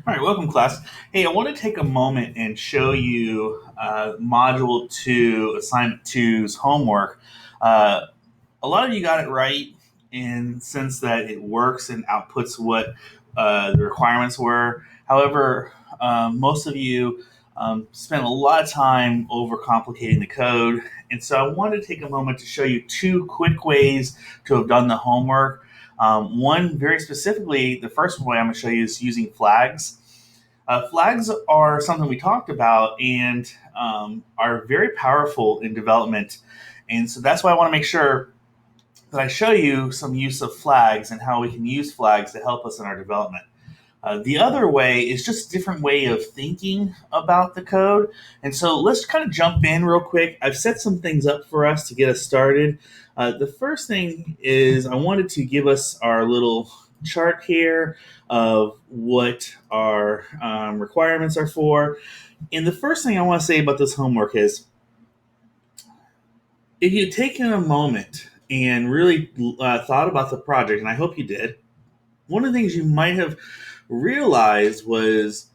All right, welcome, class. Hey, I want to take a moment and show you Module 2, Assignment two's homework. Uh, a lot of you got it right in the sense that it works and outputs what the requirements were. However, most of you spent a lot of time overcomplicating the code. And so I wanted to take a moment to show you two quick ways to have done the homework. One, very specifically, the first way I'm going to show you is using flags. Flags are something we talked about and are very powerful in development. And so that's why I want to make sure that I show you some use of flags and how we can use flags to help us in our development. The other way is just a different way of thinking about the code. And so let's kind of jump in real quick. I've set some things up for us to get us started. The first thing is I wanted to give us our little chart here of what our requirements are for. And the first thing I want to say about this homework is if you've taken a moment and really thought about the project, and I hope you did, one of the things you might have realized was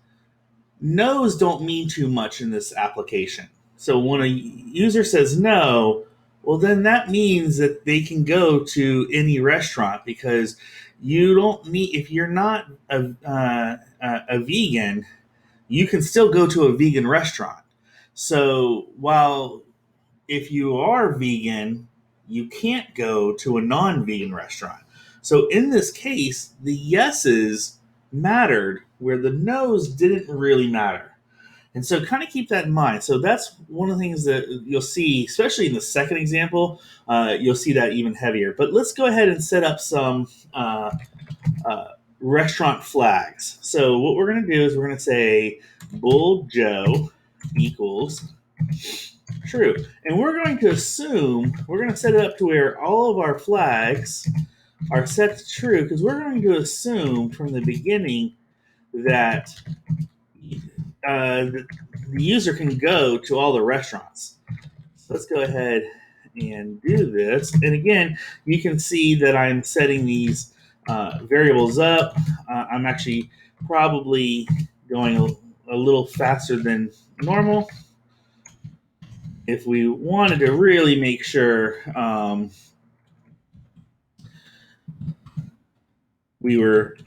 no's don't mean too much in this application. So when a user says no, well, then that means that they can go to any restaurant because you don't need, if you're not a vegan, you can still go to a vegan restaurant. So while if you are vegan, you can't go to a non-vegan restaurant. So in this case, the yeses mattered where the no's didn't really matter. And so kind of keep that in mind. So that's one of the things that you'll see, especially in the second example, you'll see that even heavier. But let's go ahead and set up some restaurant flags. So what we're going to do is we're going to say Bull Joe equals true. And we're going to assume, we're going to set it up to where all of our flags are set to true because we're going to assume from the beginning that the user can go to all the restaurants. So let's go ahead and do this. And again, you can see that I'm setting these variables up. I'm actually probably going a little faster than normal. If we wanted to really make sure we were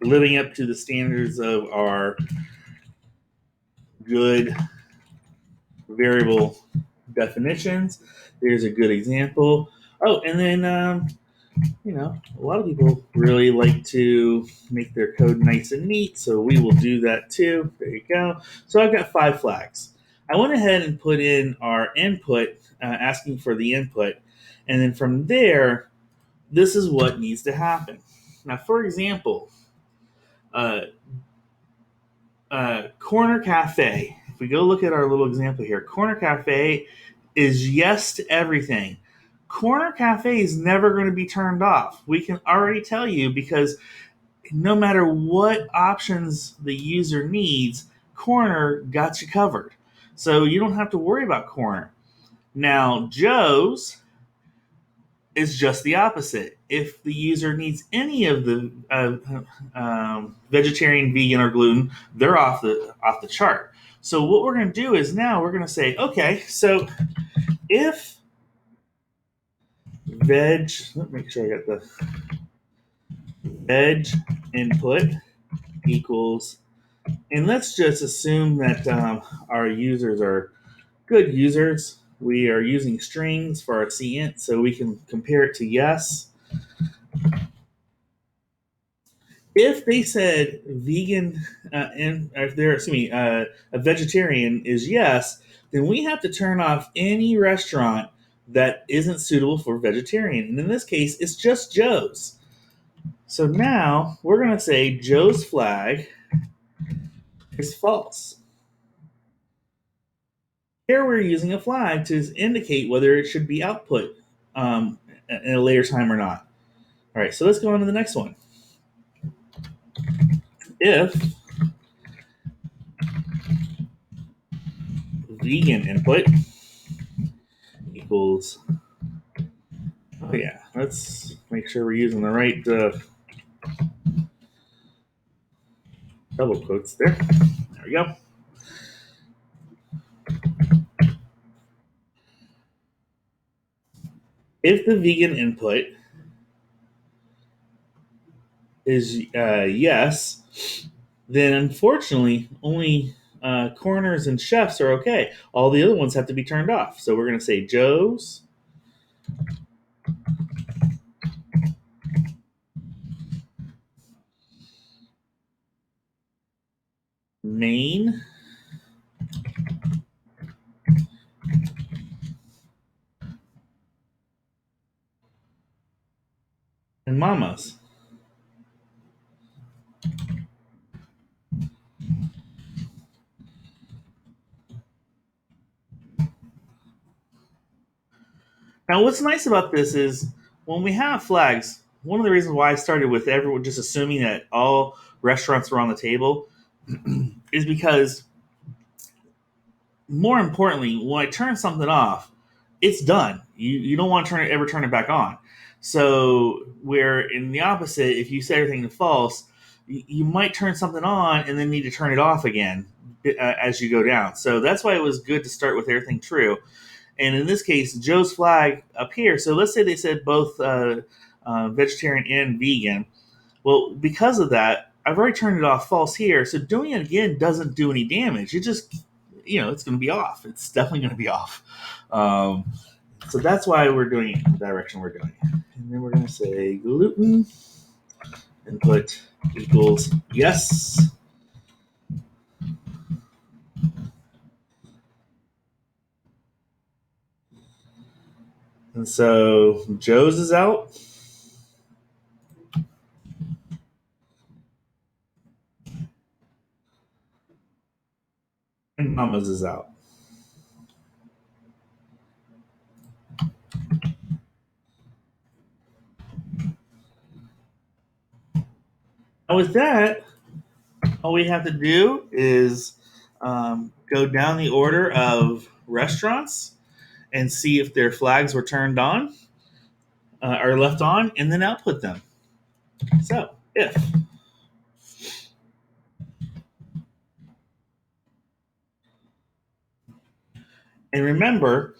living up to the standards of our good variable definitions. There's a good example. Oh, and then, a lot of people really like to make their code nice and neat, so we will do that too. There you go. So I've got 5 flags. I went ahead and put in our input, asking for the input, and then from there, this is what needs to happen. Now, for example, Corner Cafe. If we go look at our little example here, Corner Cafe is yes to everything. Corner Cafe is never going to be turned off. We can already tell you because no matter what options the user needs, Corner got you covered. So you don't have to worry about Corner. Now, Joe's is just the opposite. If the user needs any of the vegetarian, vegan, or gluten, they're off the chart. So what we're going to do is now we're going to say, okay, so if let me make sure I got the veg input equals, and let's just assume that our users are good users. We are using strings for our cint, so we can compare it to yes. If they said vegan and if they're a vegetarian is yes, then we have to turn off any restaurant that isn't suitable for vegetarian. And in this case, it's just Joe's. So now we're going to say Joe's flag is false. Here we're using a flag to indicate whether it should be output in a later time or not. All right, so let's go on to the next one. If vegan input equals, oh yeah, let's make sure we're using the right Double quotes there. There we go. If the vegan input is yes, then unfortunately only coroners and chefs are okay. All the other ones have to be turned off. So we're going to say Joe's main and Mama's. Now, what's nice about this is when we have flags, one of the reasons why I started with everyone just assuming that all restaurants were on the table is because, more importantly, when I turn something off, it's done. You don't want to ever turn it back on. So, where in the opposite, if you set everything to false, you might turn something on and then need to turn it off again as you go down. So that's why it was good to start with everything true. And in this case, Joe's flag up here. So let's say they said both vegetarian and vegan. Well, because of that, I've already turned it off false here. So doing it again doesn't do any damage. It just, it's going to be off. It's definitely going to be off. Um, so that's why we're doing it in the direction we're doing it. And then we're going to say gluten input equals yes. And so Joe's is out. And Mama's is out. And with that, all we have to do is go down the order of restaurants and see if their flags were turned on or left on, and then output them. So, if. And remember,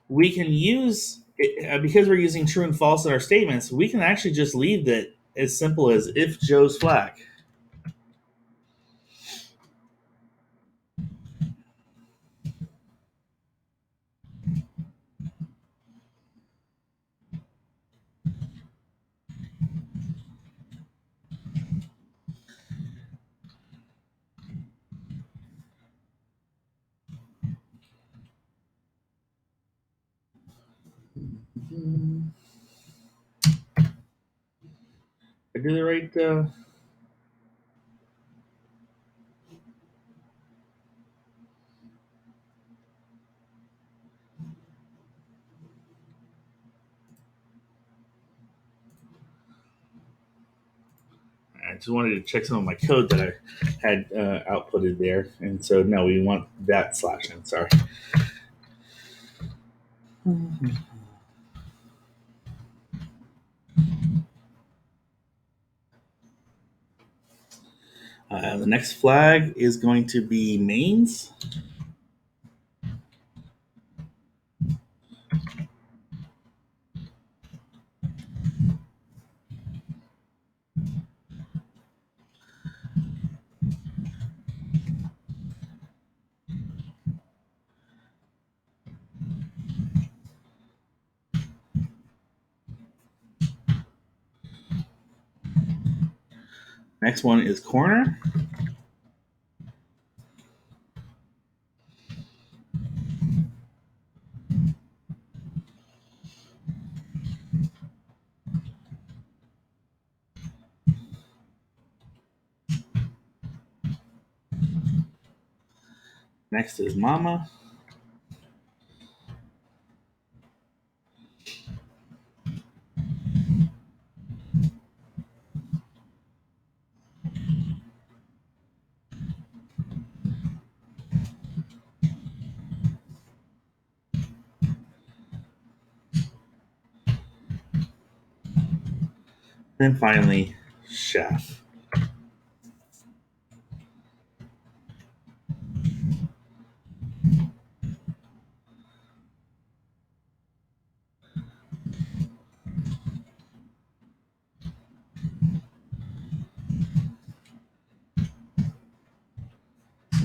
we can use, because we're using true and false in our statements, we can actually just leave that as simple as if Joe's flag. I do the right. I just wanted to check some of my code that I had outputted there, and so no, we want that slash in. Sorry. The next flag is going to be mains. Next one is corner. Next is mama. Then finally, chef.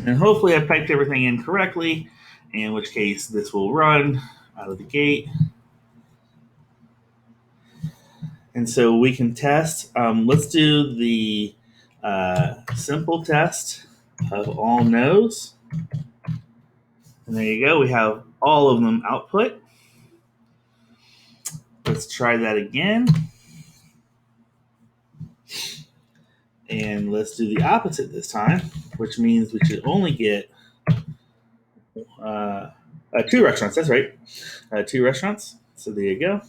And hopefully I've typed everything in correctly, in which case this will run out of the gate. And so we can test. Let's do the simple test of all no's. And there you go. We have all of them output. Let's try that again. And let's do the opposite this time, which means we should only get uh, two restaurants. That's right. Two restaurants. So there you go.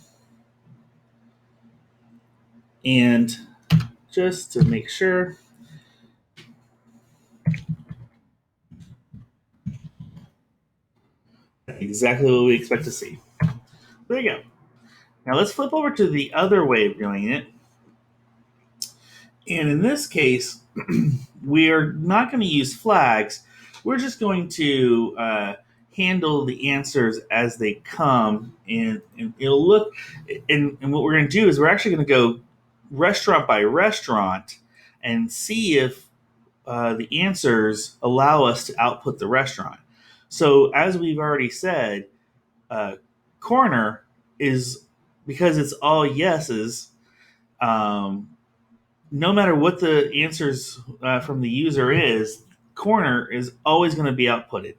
And just to make sure, exactly what we expect to see. There you go. Now let's flip over to the other way of doing it. And in this case, we are not going to use flags. We're just going to handle the answers as they come. And it'll look, and what we're going to do is we're actually going to go restaurant by restaurant and see if the answers allow us to output the restaurant. So, as we've already said, uh, corner is because it's all yeses. Um, no matter what the answers from the user is, corner is always going to be outputted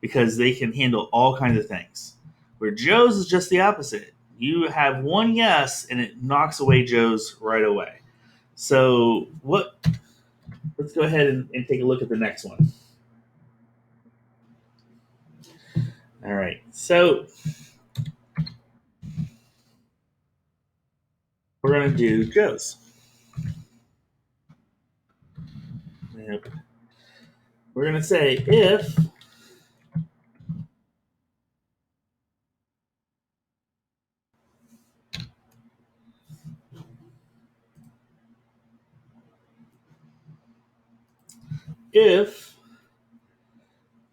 because they can handle all kinds of things. Where Joe's is just the opposite. You have one yes and it knocks away Joe's right away. So what? Let's go ahead and take a look at the next one. All right. So we're going to do Joe's. Yep. We're going to say if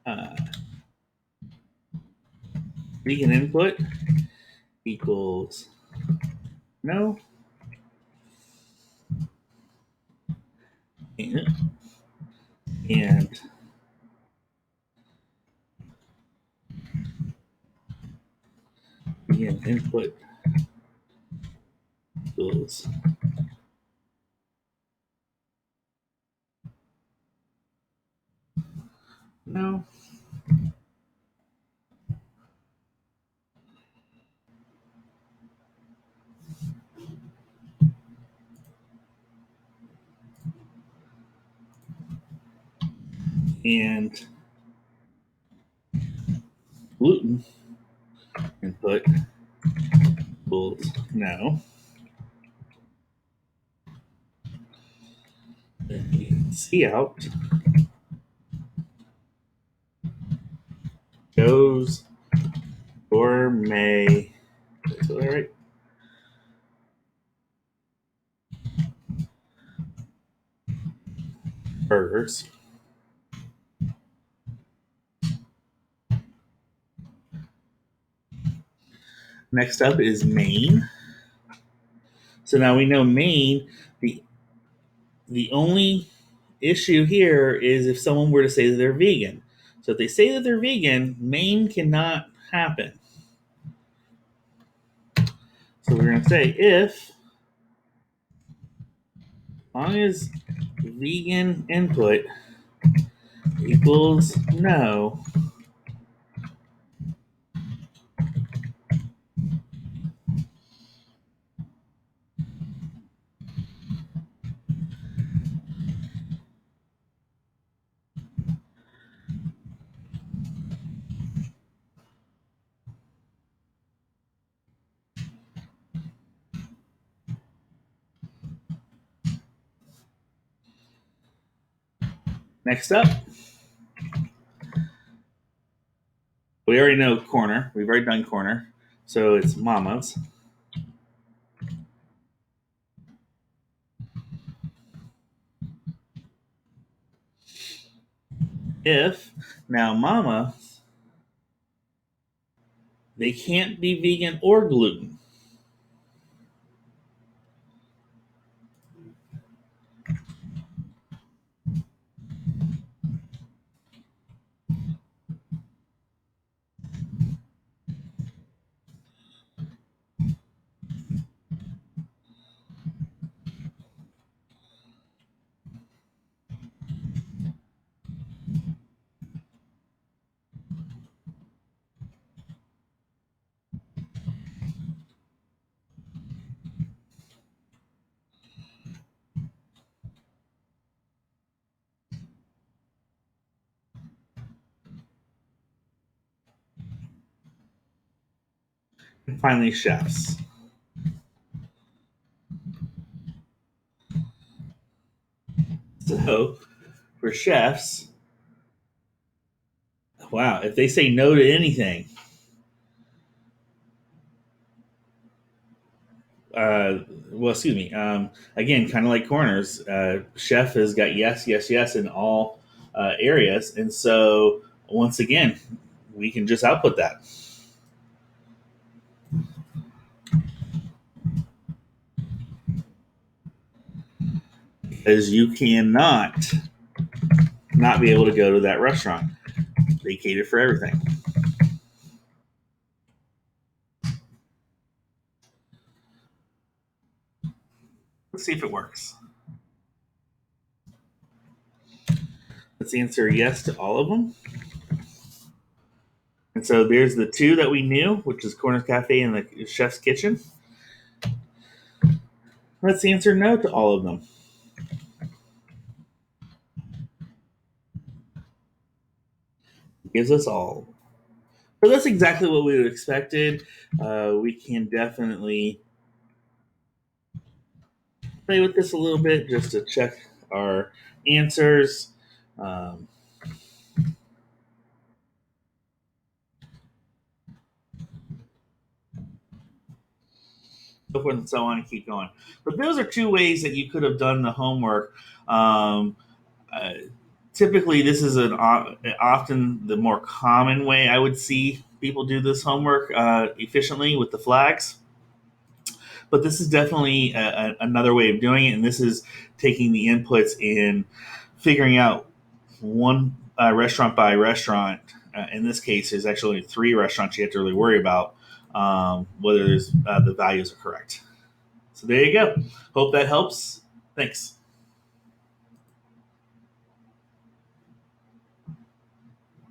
uh, vegan input equals no, and vegan input equals no, and gluten input equals no, then we can see out Joe's Gourmet. Is that right? Burgers. Next up is Maine. So now we know Maine. The only issue here is if someone were to say that they're vegan. So if they say that they're vegan, Maine cannot happen. So we're going to say if, as long as vegan input equals no, next up, we already know corner. We've already done corner. So it's Mama's. If now Mama, they can't be vegan or gluten. And finally, chefs. So for chefs, wow, if they say no to anything, uh, well, excuse me. Again, kind of like corners, chef has got yes, yes, yes in all areas, and so once again, we can just output that, because you cannot not be able to go to that restaurant. They cater for everything. Let's see if it works. Let's answer yes to all of them. And so there's the two that we knew, which is Corners Cafe and the Chef's Kitchen. Let's answer no to all of them. It gives us all. So that's exactly what we would have expected. We can definitely play with this a little bit just to check our answers. Um, so forth and so on and keep going. But those are two ways that you could have done the homework. Um, uh, Typically, this is often the more common way I would see people do this homework efficiently with the flags. But this is definitely another way of doing it, and this is taking the inputs and figuring out one restaurant by restaurant. In this case, there's actually only three restaurants you have to really worry about whether the values are correct. So there you go. Hope that helps. Thanks.